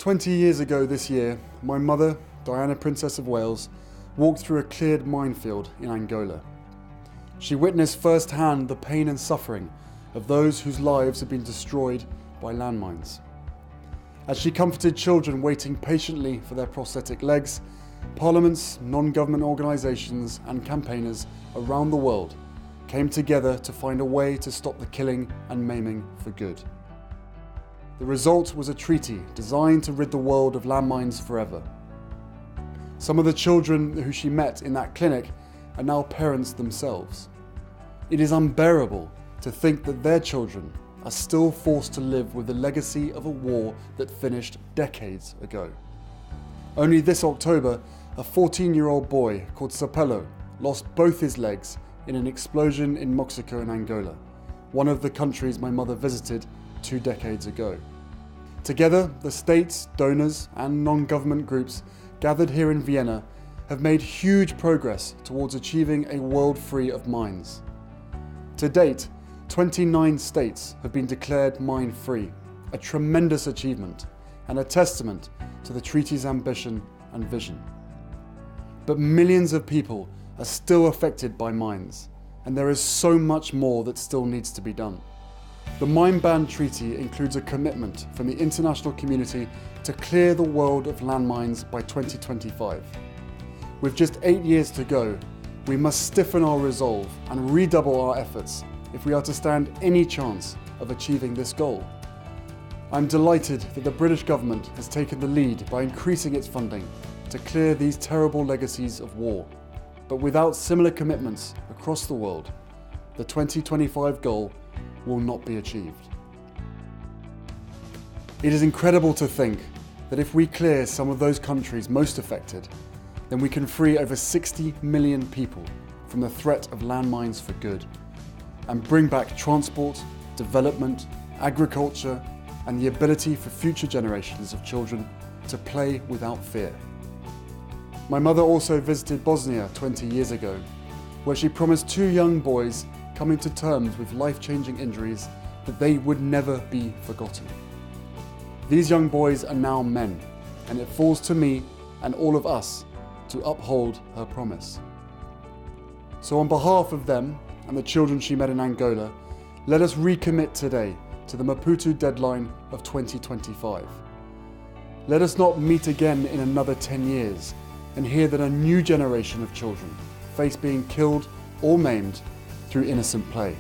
20 years ago this year, my mother, Diana, Princess of Wales, walked through a cleared minefield in Angola. She witnessed firsthand the pain and suffering of those whose lives had been destroyed by landmines. As she comforted children waiting patiently for their prosthetic legs, parliaments, non-government organisations and campaigners around the world came together to find a way to stop the killing and maiming for good. The result was a treaty designed to rid the world of landmines forever. Some of the children who she met in that clinic are now parents themselves. It is unbearable to think that their children are still forced to live with the legacy of a war that finished decades ago. Only this October, a 14-year-old boy called Sapelo lost both his legs in an explosion in Moxico in Angola, one of the countries my mother visited 2 decades ago. Together, the states, donors and non-government groups gathered here in Vienna have made huge progress towards achieving a world free of mines. To date, 29 states have been declared mine-free, a tremendous achievement and a testament to the treaty's ambition and vision. But millions of people are still affected by mines, and there is so much more that still needs to be done. The Mine Ban Treaty includes a commitment from the international community to clear the world of landmines by 2025. With just 8 years to go, we must stiffen our resolve and redouble our efforts if we are to stand any chance of achieving this goal. I'm delighted that the British government has taken the lead by increasing its funding to clear these terrible legacies of war. But without similar commitments across the world, the 2025 goal will not be achieved. It is incredible to think that if we clear some of those countries most affected, then we can free over 60 million people from the threat of landmines for good, and bring back transport, development, agriculture, and the ability for future generations of children to play without fear. My mother also visited Bosnia 20 years ago, where she promised 2 young boys coming to terms with life-changing injuries that they would never be forgotten. These young boys are now men, and it falls to me and all of us to uphold her promise. So on behalf of them and the children she met in Angola, let us recommit today to the Maputo deadline of 2025. Let us not meet again in another 10 years and hear that a new generation of children face being killed or maimed through innocent play.